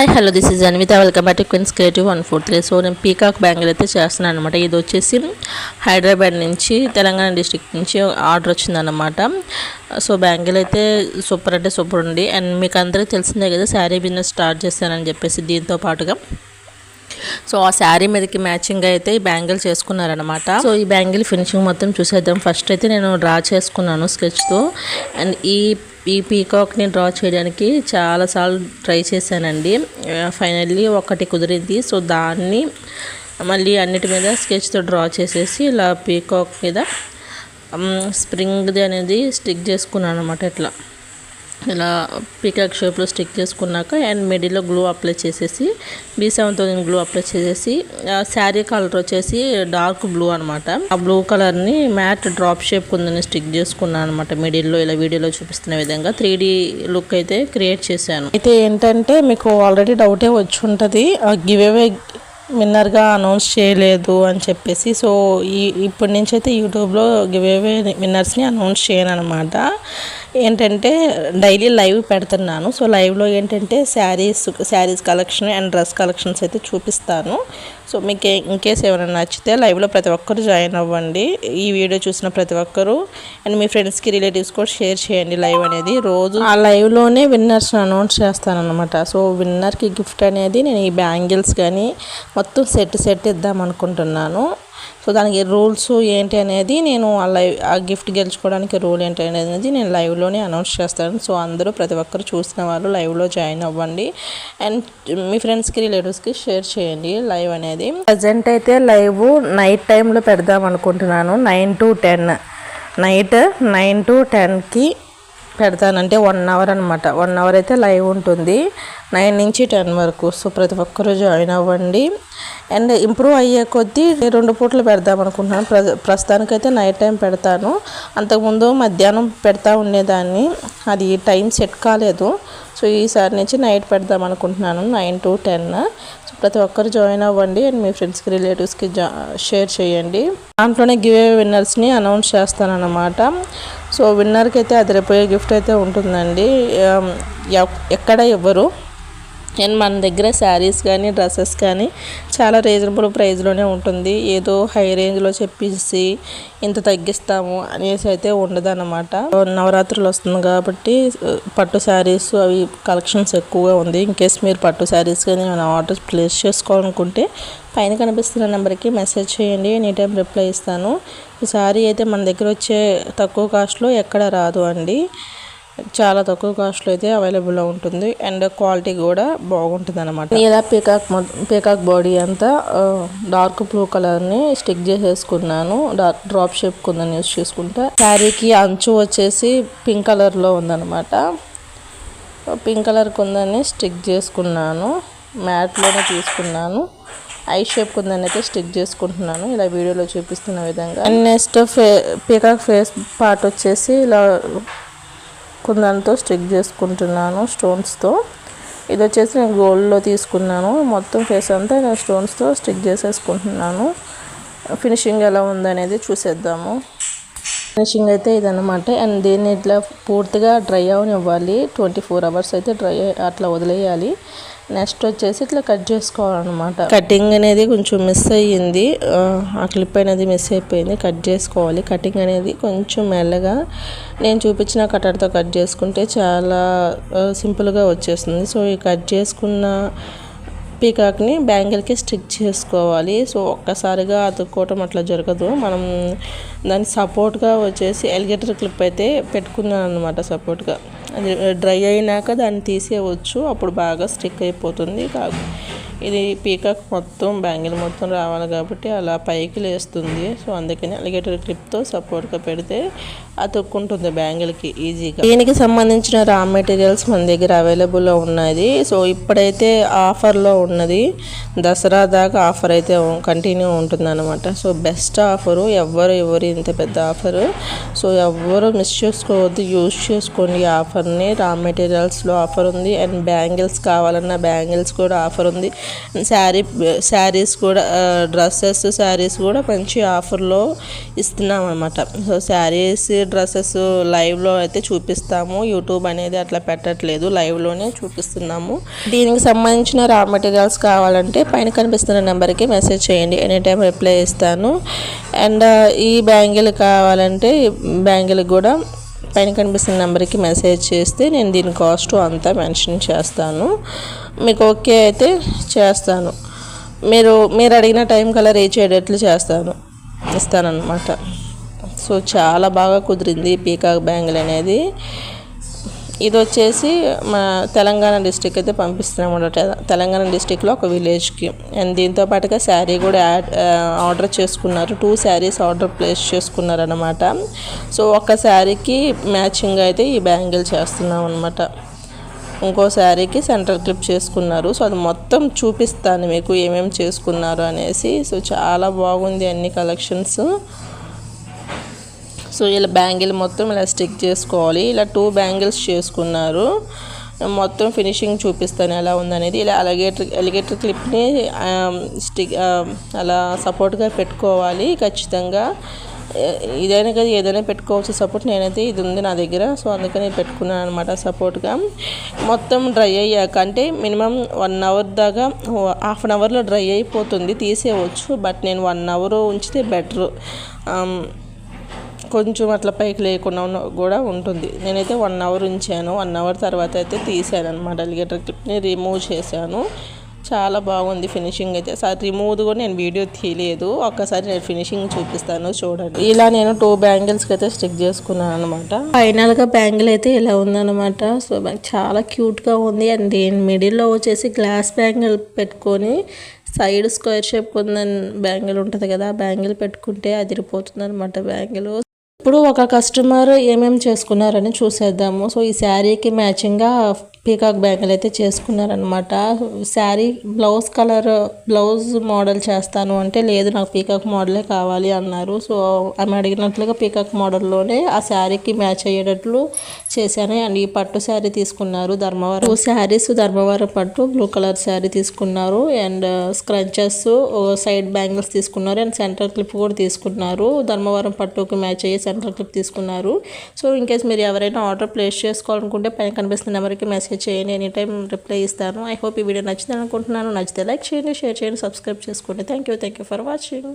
Hi hello this is Anvitha welcome back to queens creative 143. So నేను peacock bangle అయితే చేస్తున్నాను అనమాట. ఇది వచ్చేసి హైదరాబాద్ నుంచి తెలంగాణ డిస్ట్రిక్ట్ నుంచి ఆర్డర్ వచ్చిందన్నమాట. సో బ్యాంగిల్ అయితే సూపర్ అంటే సూపర్ ఉంది. అండ్ మీకు అందరికీ తెలిసిందే కదా, శారీ బిజినెస్ స్టార్ట్ చేస్తానని చెప్పేసి దీంతో పాటుగా సో ఆ శారీ మీదకి మ్యాచింగ్ అయితే ఈ బ్యాంగిల్ చేసుకున్నారనమాట. సో ఈ బ్యాంగిల్ ఫినిషింగ్ మొత్తం చూసేద్దాం. ఫస్ట్ అయితే నేను డ్రా చేసుకున్నాను స్కెచ్తో. అండ్ ఈ పీకాక్ని డ్రా చేయడానికి చాలాసార్లు ట్రై చేశానండి. ఫైనల్లీ ఒకటి కుదిరింది. సో దాన్ని మళ్ళీ అన్నిటి మీద స్కెచ్తో డ్రా చేసేసి ఇలా పీకాక్ మీద స్ప్రింగ్ది అనేది స్టిక్ చేసుకున్నాను అనమాట. ఇలా పీకాక్ షేప్లో స్టిక్ చేసుకున్నాక అండ్ మిడిల్లో గ్లూ అప్లై చేసేసి B7తో గ్లూ అప్లై చేసేసి శారీ కలర్ వచ్చేసి డార్క్ బ్లూ అనమాట. ఆ బ్లూ కలర్ని మ్యాట్ డ్రాప్ షేప్ కుందని స్టిక్ చేసుకున్నాను అనమాట. మిడిల్లో ఇలా వీడియోలో చూపిస్తున్న విధంగా 3D లుక్ అయితే క్రియేట్ చేశాను. అయితే ఏంటంటే మీకు ఆల్రెడీ డౌటే వచ్చి ఉంటుంది, గివ్ అవే విన్నర్గా అనౌన్స్ చేయలేదు అని చెప్పేసి. సో ఇప్పటి నుంచి అయితే యూట్యూబ్లో గివ్ అవే విన్నర్స్ని అనౌన్స్ చేయను అనమాట. ఏంటంటే డైలీ లైవ్ పెడుతున్నాను. సో లైవ్లో ఏంటంటే saris collection and dress collections అయితే చూపిస్తాను. సో మీకు ఇన్కేస్ ఏమైనా నచ్చితే లైవ్లో ప్రతి ఒక్కరు జాయిన్ అవ్వండి. ఈ వీడియో చూసిన ప్రతి ఒక్కరు అండ్ మీ ఫ్రెండ్స్కి రిలేటివ్స్ కూడా షేర్ చేయండి. లైవ్ అనేది రోజు ఆ లైవ్లోనే విన్నర్స్ని అనౌన్స్ చేస్తానన్నమాట. సో విన్నర్కి గిఫ్ట్ అనేది నేను ఈ బ్యాంగిల్స్ కానీ మొత్తం సెట్ ఇద్దాం అనుకుంటున్నాను. సో దానికి రూల్స్ ఏంటి అనేది నేను ఆ గిఫ్ట్ గెలుచుకోవడానికి రూల్ ఏంటి అనేది నేను లైవ్లోనే అనౌన్స్ చేస్తాను. సో అందరూ ప్రతి ఒక్కరు చూసిన వాళ్ళు లైవ్లో జాయిన్ అవ్వండి అండ్ మీ ఫ్రెండ్స్కి రిలేటివ్స్కి షేర్ చేయండి లైవ్ అనేది. ప్రజెంట్ అయితే లైవ్ నైట్ టైంలో పెడదాం అనుకుంటున్నాను. 9 to 10 నైట్ 9 to 10కి పెడతానంటే 1 అవర్ అనమాట. 1 అవర్ అయితే లైవ్ ఉంటుంది 9 నుంచి 10 వరకు. సో ప్రతి ఒక్కరూ జాయిన్ అవ్వండి. అండ్ ఇంప్రూవ్ అయ్యే కొద్దీ 2 పూటలు పెడదాం అనుకుంటున్నాను. ప్రస్తుతానికైతే నైట్ టైం పెడతాను. అంతకుముందు మధ్యాహ్నం పెడతా ఉండేదాన్ని, అది టైం సెట్ కాలేదు. సో ఈసారి నుంచి నైట్ పెడదాం అనుకుంటున్నాను 9 to 10. సో ప్రతి ఒక్కరు జాయిన్ అవ్వండి అండ్ మీ ఫ్రెండ్స్కి రిలేటివ్స్కి షేర్ చేయండి. దాంట్లోనే గివ్ అవే విన్నర్స్ని అనౌన్స్ చేస్తానన్నమాట. సో విన్నర్కి అయితే అదిరిపోయే గిఫ్ట్ అయితే ఉంటుందండి. ఎక్కడ ఇవ్వరు. అండ్ మన దగ్గర శారీస్ కానీ డ్రెస్సెస్ కానీ చాలా రీజనబుల్ ప్రైస్లోనే ఉంటుంది. ఏదో హై రేంజ్లో చెప్పేసి ఇంత తగ్గిస్తాము అనేసి అయితే ఉండదన్నమాట. నవరాత్రులు వస్తుంది కాబట్టి పట్టు శారీస్ అవి కలెక్షన్స్ ఎక్కువగా ఉంది. ఇన్కేస్ మీరు పట్టు శారీస్ కానీ ఆర్డర్ ప్లేస్ చేసుకోవాలనుకుంటే పైన కనిపిస్తున్న నెంబర్కి మెసేజ్ చేయండి. ఎనీ టైం రిప్లై ఇస్తాను. ఈ శారీ అయితే మన దగ్గర వచ్చే తక్కువ కాస్ట్లో ఎక్కడ రాదు అండి. చాలా తక్కువ కాస్ట్లో అయితే అవైలబుల్లో ఉంటుంది అండ్ క్వాలిటీ కూడా బాగుంటుంది అనమాట. ఇలా పీకాక్ బాడీ అంతా డార్క్ బ్లూ కలర్ని స్టిక్ చేసేసుకున్నాను. డ్రాప్ షేప్ కుందని యూస్ చేసుకుంటా. శారీకి అంచు వచ్చేసి పింక్ కలర్లో ఉందన్నమాట. పింక్ కలర్ కుందని స్టిక్ చేసుకున్నాను. మ్యాట్లోనే తీసుకున్నాను. ఐ షేప్ కుందని అయితే స్టిక్ చేసుకుంటున్నాను ఇలా వీడియోలో చూపిస్తున్న విధంగా. And next peacock face part వచ్చేసి ఇలా కుందంతో స్టిక్ చేసుకుంటున్నాను స్టోన్స్తో. ఇది వచ్చేసి నేను గోల్డ్లో తీసుకున్నాను. మొత్తం ఫేస్ అంతా నేను స్టోన్స్తో స్టిక్ చేసేసుకుంటున్నాను. ఫినిషింగ్ ఎలా ఉందనేది చూసేద్దాము. ఫినిషింగ్ అయితే ఇదన్నమాట. అండ్ దీన్ని ఇట్లా పూర్తిగా డ్రై అవనివ్వాలి. 24 hours అయితే అట్లా వదిలేయాలి. నెక్స్ట్ వచ్చేసి ఇట్లా కట్ చేసుకోవాలన్నమాట. కటింగ్ అనేది కొంచెం మిస్ అయ్యింది. ఆ క్లిప్ అనేది మిస్ అయిపోయింది. కట్ చేసుకోవాలి. కటింగ్ అనేది కొంచెం మెల్లగా నేను చూపించిన కట్టర్తో కట్ చేసుకుంటే చాలా సింపుల్గా వచ్చేస్తుంది. సో ఈ కట్ చేసుకున్న పీకాక్ని బ్యాంగిల్కి స్టిక్ చేసుకోవాలి. సో ఒక్కసారిగా అతుక్కోవటం అట్లా జరగదు. మనం దాని సపోర్ట్గా వచ్చేసి ఎలిగేటర్ క్లిప్ అయితే పెట్టుకున్నాను అనమాట. సపోర్ట్గా అది డ్రై అయినాక దాన్ని తీసేయవచ్చు. అప్పుడు బాగా స్టిక్ అయిపోతుంది. ఇది పీకాక్ మొత్తం బ్యాంగిల్ మొత్తం రావాలి కాబట్టి అలా పైకి లేస్తుంది. సో అందుకని అలిగేటర్ క్లిప్తో సపోర్ట్గా పెడితే అతుక్కుంటుంది బ్యాంగిల్కి ఈజీగా. దీనికి సంబంధించిన రా మెటీరియల్స్ మన దగ్గర అవైలబుల్లో ఉన్నది. సో ఇప్పుడైతే ఆఫర్లో ఉన్నది. దసరా దాకా ఆఫర్ అయితే కంటిన్యూ ఉంటుంది అనమాట. So best offer. ఎవరు ఇంత పెద్ద ఆఫరు. సో ఎవరు మిస్ చేసుకోవద్దు. యూజ్ చేసుకోండి ఆఫర్ని. రా మెటీరియల్స్లో ఆఫర్ ఉంది అండ్ బ్యాంగిల్స్ కావాలన్నా బ్యాంగిల్స్ కూడా ఆఫర్ ఉంది. శారీస్ కూడా డ్రెస్సెస్ శారీస్ కూడా మంచి ఆఫర్లో ఇస్తున్నాం అనమాట. సో శారీస్ డ్రెస్సెస్ లైవ్లో అయితే చూపిస్తాము, యూట్యూబ్ అనేది అట్లా పెట్టట్లేదు, లైవ్లోనే చూపిస్తున్నాము. దీనికి సంబంధించిన రా మెటీరియల్స్ కావాలంటే పైన కనిపిస్తున్న నెంబర్కి మెసేజ్ చేయండి, ఎనీ టైం రిప్లై ఇస్తాను. అండ్ ఈ బ్యాంగిల్ కావాలంటే బ్యాంగిల్ కూడా పైన కనిపిస్తున్న నెంబర్కి మెసేజ్ చేస్తే నేను దీని కాస్ట్ అంతా మెన్షన్ చేస్తాను. మీకు ఓకే అయితే చేస్తాను, మీరు అడిగిన టైం కల్లా రీచ్ అయ్యేటట్లు ఇస్తానన్నమాట. సో చాలా బాగా కుదిరింది పీకాక్ బ్యాంగిల్ అనేది. ఇది వచ్చేసి మన తెలంగాణ డిస్టిక్ అయితే పంపిస్తున్నాం అన్నమాట, తెలంగాణ డిస్టిక్లో ఒక విలేజ్కి. అండ్ దీంతో పాటుగా శారీ కూడా ఆర్డర్ చేసుకున్నారు, 2 శారీస్ ఆర్డర్ ప్లేస్ చేసుకున్నారు అనమాట. సో ఒక శారీకి మ్యాచింగ్ అయితే ఈ బ్యాంగిల్ చేస్తున్నాం అనమాట. ఇంకో శారీకి సెంటర్ క్లిప్ చేసుకున్నారు. సో అది మొత్తం చూపిస్తాను మీకు ఏమేమి చేసుకున్నారు అనేసి. సో చాలా బాగుంది అన్ని కలెక్షన్స్. సో ఇలా బ్యాంగిల్ మొత్తం ఇలా స్టిక్ చేసుకోవాలి. ఇలా 2 బ్యాంగిల్స్ చేసుకున్నారు. మొత్తం ఫినిషింగ్ చూపిస్తాను ఎలా ఉందనేది. ఇలా అలిగేటర్ క్లిప్ని స్టిక్ అలా సపోర్ట్గా పెట్టుకోవాలి ఖచ్చితంగా. ఇదైనా కదా ఏదైనా పెట్టుకోవచ్చు సపోర్ట్. నేనైతే ఇది ఉంది నా దగ్గర, సో అందుకని పెట్టుకున్నాను అనమాట సపోర్ట్గా. మొత్తం డ్రై అయ్యాక అంటే మినిమం 1 అవర్ దాకా, హాఫ్ అన్ అవర్లో డ్రై అయిపోతుంది, తీసేయవచ్చు. బట్ నేను 1 అవర్ ఉంచితే బెటరు, కొంచెం అట్లా పైకి లేకుండా కూడా ఉంటుంది. నేనైతే 1 అవర్ ఉంచాను. 1 అవర్ తర్వాత అయితే తీసాను అనమాట, అలిగేటర్ క్లిప్ని రిమూవ్ చేశాను. చాలా బాగుంది ఫినిషింగ్ అయితే. సార్ రిమూవ్ కూడా నేను వీడియో తీయలేదు, ఒక్కసారి నేను ఫినిషింగ్ చూపిస్తాను చూడండి. ఇలా నేను 2 బ్యాంగిల్స్కి అయితే స్టిక్ చేసుకున్నాను అనమాట. ఫైనల్గా బ్యాంగిల్ అయితే ఇలా ఉందన్నమాట. సో చాలా క్యూట్గా ఉంది. అండ్ దీని మిడిల్లో వచ్చేసి గ్లాస్ బ్యాంగిల్ పెట్టుకొని సైడ్ స్క్వేర్ షేప్ ఉందని బ్యాంగిల్ ఉంటుంది కదా, బ్యాంగిల్ పెట్టుకుంటే అదిరిపోతుంది అనమాట బ్యాంగిల్. ఇప్పుడు ఒక కస్టమర్ ఏమేమి చేసుకున్నారని చూసేద్దాము. సో ఈ శారీకి మ్యాచింగ్గా పీకాక్ బ్యాంగిల్ అయితే చేసుకున్నారనమాట. శారీ బ్లౌజ్ మోడల్ చేస్తాను అంటే లేదు నాకు పీకాక్ మోడలే కావాలి అన్నారు. సో ఆమె అడిగినట్లుగా పీకాక్ మోడల్లోనే ఆ శారీకి మ్యాచ్ అయ్యేటట్లు చేశాను. అండ్ ఈ పట్టు శారీ తీసుకున్నారు ధర్మవరం. 2 శారీస్ ధర్మవరం పట్టు బ్లూ కలర్ శారీ తీసుకున్నారు. అండ్ స్క్రంచెస్, సైడ్ బ్యాంగిల్స్ తీసుకున్నారు. అండ్ సెంటర్ క్లిప్ కూడా తీసుకున్నారు. ధర్మవరం పట్టుకి మ్యాచ్ అయ్యే సెంటర్ క్లిప్ తీసుకున్నారు. సో ఇన్ కేస్ మీరు ఎవరైనా ఆర్డర్ ప్లేస్ చేసుకోవాలనుకుంటే పైన కనిపిస్తున్న నెంబర్కి మెసేజ్ చేయండి, ఎనీ టైం రిప్లై ఇస్తాను. ఐ హోప్ ఈ వీడియో నచ్చింది అనుకుంటున్నాను. నచ్చితే లైక్ చేయండి, షేర్ చేయండి, సబ్స్క్రైబ్ చేసుకోండి. Thank you for watching.